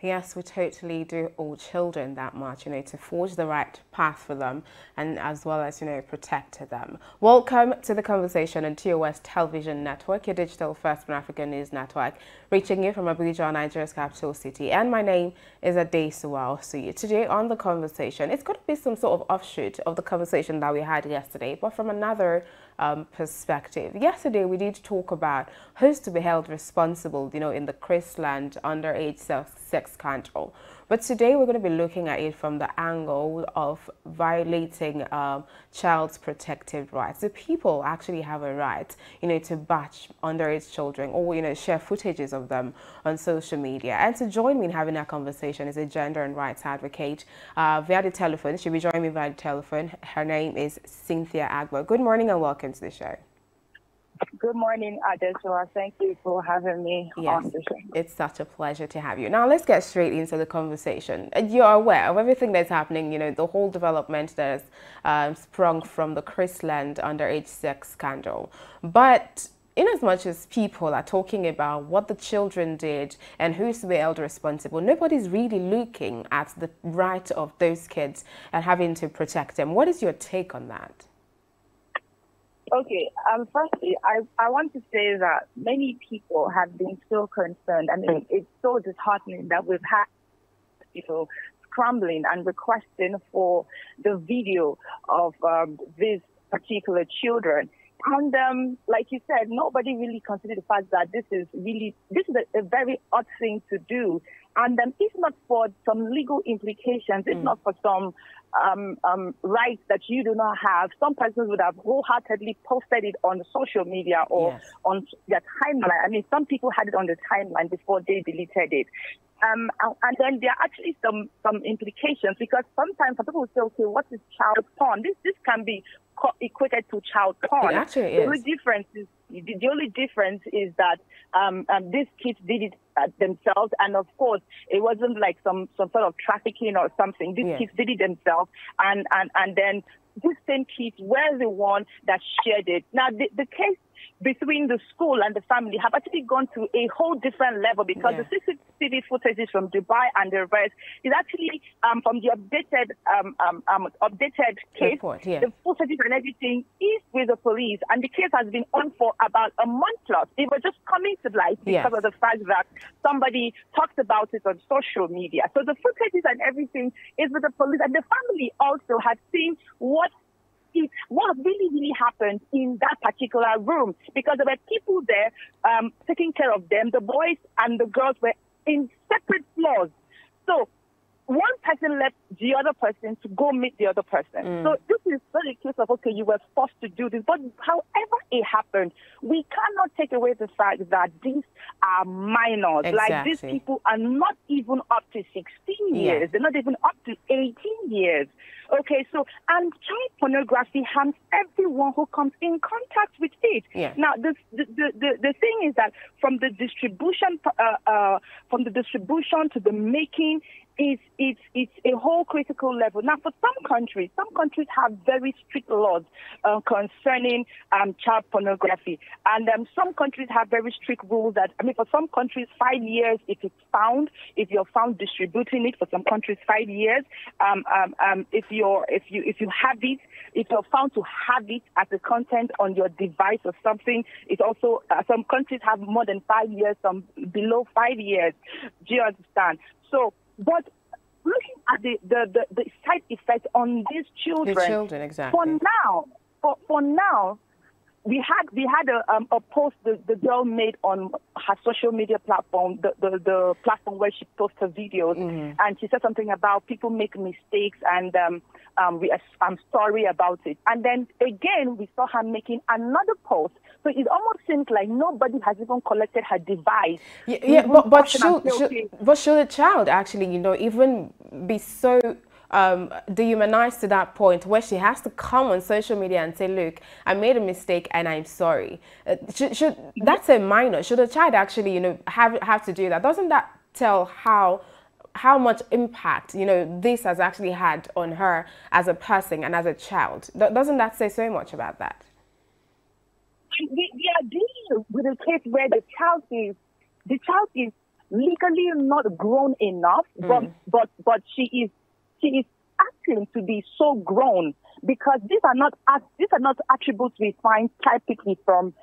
Yes, we totally do owe children that much, to forge the right path for them and as well as, protect them. Welcome to the conversation on TOSTV Network, your digital first Pan-African news network, reaching you from Abuja, Nigeria's capital city. And my name is Adesuwa Osuyi. Today on the conversation, it's going to be some sort of offshoot of the conversation that we had yesterday, but from another perspective. Yesterday, we did talk about who's to be held responsible, in the Chrisland underage sex scandal. But today, we're going to be looking at it from the angle of violating child's protective rights. So people actually have a right, to batch underage children or, share footages of them on social media. And to join me in having that conversation is a gender and rights advocate via the telephone. She'll be joining me via the telephone. Her name is Cynthia Agbo. Good morning and welcome to the show. Good morning, Adesuwa. Thank you for having me on the show. It's such a pleasure to have you. Now, let's get straight into the conversation. You're aware of everything that's happening, the whole development that has sprung from the Chrisland underage sex scandal. But in as much as people are talking about what the children did and who's to be held responsible, nobody's really looking at the right of those kids and having to protect them. What is your take on that? Okay, firstly, I want to say that many people have been so concerned. I mean, it's so disheartening that we've had people scrambling and requesting for the video of these particular children. And like you said, nobody really considered the fact that this is a very odd thing to do. And if not for some legal implications, if not for some rights that you do not have, some persons would have wholeheartedly posted it on social media or on their timeline. I mean, some people had it on the timeline before they deleted it. And then there are actually some implications, because sometimes people will say, okay, what is child porn? This can be equated to child porn. It actually is. The only difference is that these kids did it themselves, and of course, it wasn't like some sort of trafficking or something. These kids did it themselves, and then these same kids were the one that shared it. Now, the case between the school and the family have actually gone to a whole different level, because the CCTV footage from Dubai and the rest is actually from the updated case. Report, the footage and everything is with the police, and the case has been on for about a month plus. It was just coming to light because of the fact that somebody talked about it on social media. So the footages and everything is with the police, and the family also had seen what really happened in that particular room, because there were people there taking care of them. The boys and the girls were in separate floors. So one person left the other person to go meet the other person. So this is not a case of, okay, you were forced to do this. But however it happened, we cannot take away the fact that these are minors. Exactly. Like, these people are not even up to 16 years. They're not even up to 18 years. Okay, so, and child pornography harms everyone who comes in contact with it. Now, the thing is that from the distribution to the making, it's a whole critical level. Now, for some countries have very strict laws concerning child pornography, and some countries have very strict rules that, I mean, for some countries, 5 years if you're found distributing it. For some countries, 5 years. If you're found to have it as a content on your device or something, it's also some countries have more than 5 years, some below 5 years. Do you understand? So, but looking at the side effects on these children, exactly. For now, we had a post the girl made on her social media platform, the platform where she posts her videos, and she said something about people make mistakes, and I'm sorry about it. And then again, we saw her making another post. So it almost seems like nobody has even collected her device. But should a child actually, even be so dehumanized to that point where she has to come on social media and say, look, I made a mistake and I'm sorry? Should that's a minor. Should a child actually, have to do that? Doesn't that tell how much impact, this has actually had on her as a person and as a child? Doesn't that say so much about that? We are dealing with a case where the child is legally not grown enough, but she is acting to be so grown, because these are not attributes we find typically from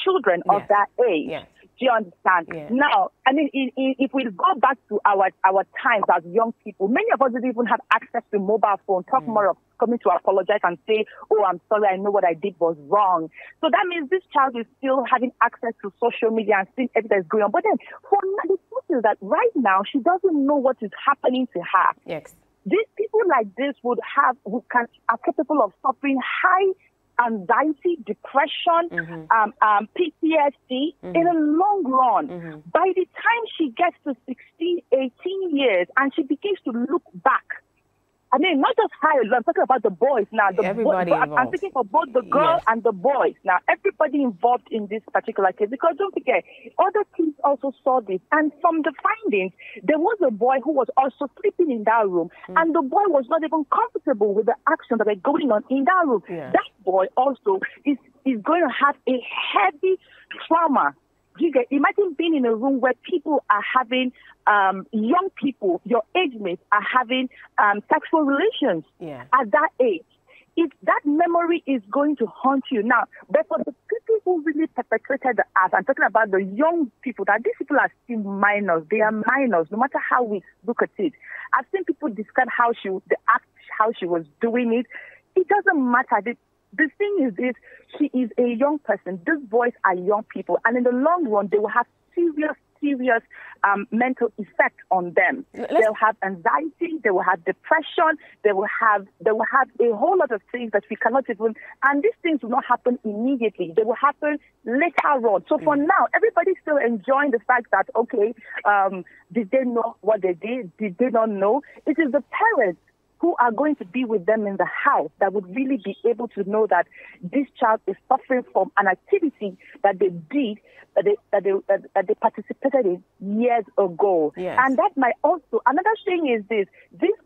children of that age. Yes. Do you understand? Yeah. Now, I mean, if we go back to our times as young people, many of us didn't even have access to mobile phone. Talk more of coming to apologize and say, "Oh, I'm sorry, I know what I did was wrong." So that means this child is still having access to social media and seeing everything that's going on. But then, for the truth is that right now she doesn't know what is happening to her. Yes. These people like this are capable of suffering high anxiety, depression, PTSD in the long run. By the time she gets to 16, 18 years and she begins to look back, I mean, not just her, I'm talking about the boys now. Everybody involved. I'm thinking for both the girl and the boys. Now, everybody involved in this particular case, because don't forget, other kids also saw this. And from the findings, there was a boy who was also sleeping in that room, and the boy was not even comfortable with the actions that were going on in that room. Yeah. That boy also is going to have a heavy trauma. Imagine being in a room where people are having, young people, your age mates, are having sexual relations at that age. If that memory is going to haunt you now, but for the people who really perpetrated the act, I'm talking about the young people, that these people are still minors. They are minors, no matter how we look at it. I've seen people describe how she was doing it. It doesn't matter. The thing is this, she is a young person. These boys are young people. And in the long run, they will have serious mental effect on them. They'll have anxiety, they will have depression, they will have a whole lot of things that we cannot even, and these things will not happen immediately. They will happen later on. So for now, everybody's still enjoying the fact that, okay, did they know what they did? Did they not know? It is the parents who are going to be with them in the house that would really be able to know that this child is suffering from an activity that they did, that they participated in years ago. Yes. And that might also, another thing is this things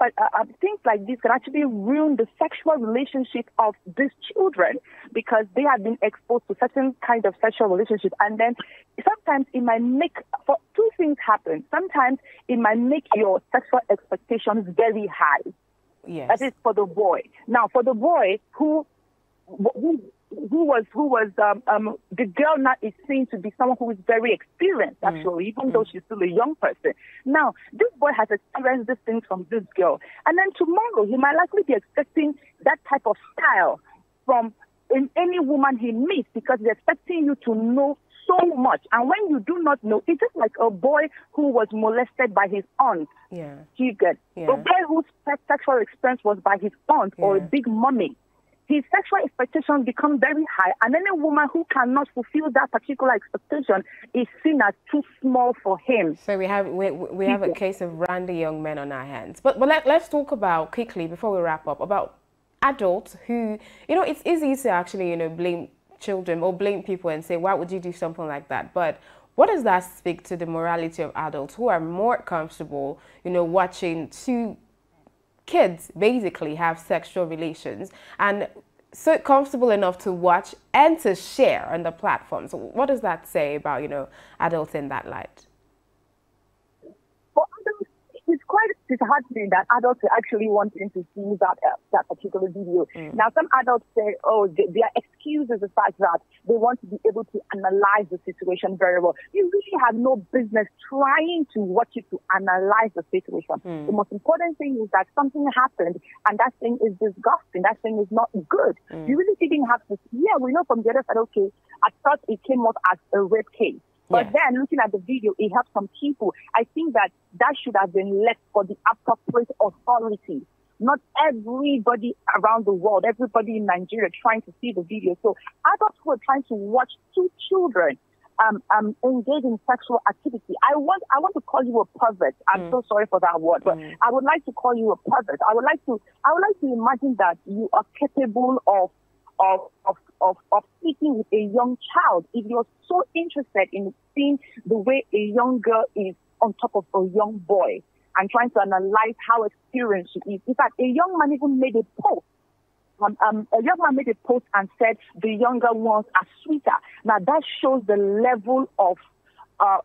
like this can actually ruin the sexual relationship of these children, because they have been exposed to certain kind of sexual relationship. And then sometimes it might make, for two things happen. Sometimes it might make your sexual expectations very high. Yes. That is for the boy. Now, for the boy who was the girl now is seen to be someone who is very experienced, actually, even though she's still a young person. Now, this boy has experienced these things from this girl, and then tomorrow he might likely be expecting that type of style from any woman he meets, because he's expecting you to know so much. And when you do not know, it's just like a boy who was molested by his aunt. Yeah. You get a boy whose sexual experience was by his aunt or a big mommy. His sexual expectations become very high, and any woman who cannot fulfill that particular expectation is seen as too small for him. So we have a case of randy young men on our hands. But let's talk about, quickly before we wrap up, about adults who, it's easy to actually, blame children or blame people and say, why would you do something like that? But what does that speak to the morality of adults who are more comfortable, watching two kids basically have sexual relations, and so comfortable enough to watch and to share on the platforms? So what does that say about, adults in that light? For adults, it's quite disheartening that adults are actually wanting to see that particular video. Now, some adults say, oh, their excuse is the fact that they want to be able to analyze the situation very well. You really have no business trying to watch it to analyze the situation. The most important thing is that something happened, and that thing is disgusting. That thing is not good. You really didn't have to. Yeah, we know from the other side, okay, I thought it came up as a rape case. But then, looking at the video, it helps some people. I think that should have been left for the appropriate authority. Not everybody around the world, everybody in Nigeria trying to see the video. So adults who are trying to watch two children engage in sexual activity. I want to call you a pervert. I'm so sorry for that word, but I would like to call you a pervert. I would like to imagine that you are capable of speaking with a young child. If you're so interested in seeing the way a young girl is on top of a young boy and trying to analyze how experienced she is. In fact, a young man even made a post. A young man made a post and said the younger ones are sweeter. Now that shows the level of I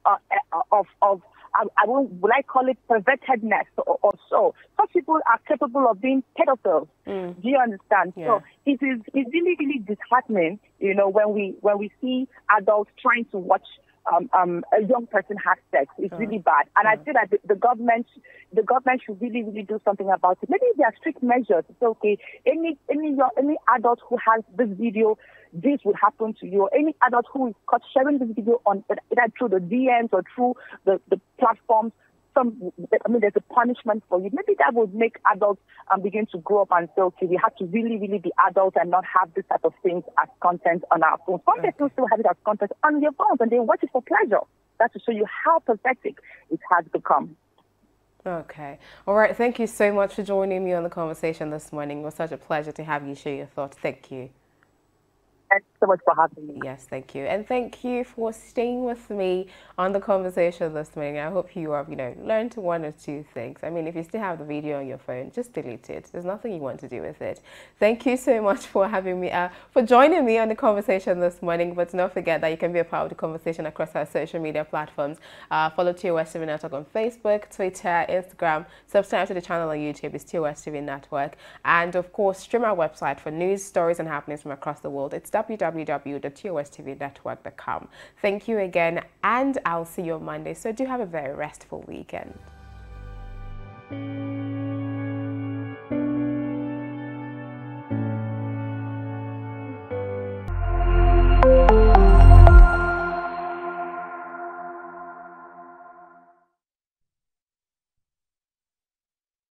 won't, will I call it pervertedness or so. Some people are capable of being pedophiles. Do you understand? Yeah. So it's really, really disheartening, when we see adults trying to watch a young person have sex. It's really bad. And I feel that the government should really, really do something about it. Maybe there are strict measures. It's okay. Any adult who has this video, this would happen to you. Any adult who is caught sharing this video on either through the DMs or through the platforms, there's a punishment for you. Maybe that would make adults begin to grow up and say, okay, we have to really, really be adults and not have this type of things as content on our phones. Some people still have it as content on their phones and they watch it for pleasure. That's to show you how pathetic it has become. Okay. All right. Thank you so much for joining me on the conversation this morning. It was such a pleasure to have you share your thoughts. Thank you. Thanks so much for having me. Yes, thank you. And thank you for staying with me on the conversation this morning. I hope you have, learned one or two things. I mean, if you still have the video on your phone, just delete it. There's nothing you want to do with it. Thank you so much for having me, for joining me on the conversation this morning. But don't forget that you can be a part of the conversation across our social media platforms. Follow TOSTV Network on Facebook, Twitter, Instagram. Subscribe to the channel on YouTube. It's TOSTV Network. And of course, stream our website for news, stories, and happenings from across the world. It's www.tostvnetwork.com. Thank you again, and I'll see you on Monday. So do have a very restful weekend.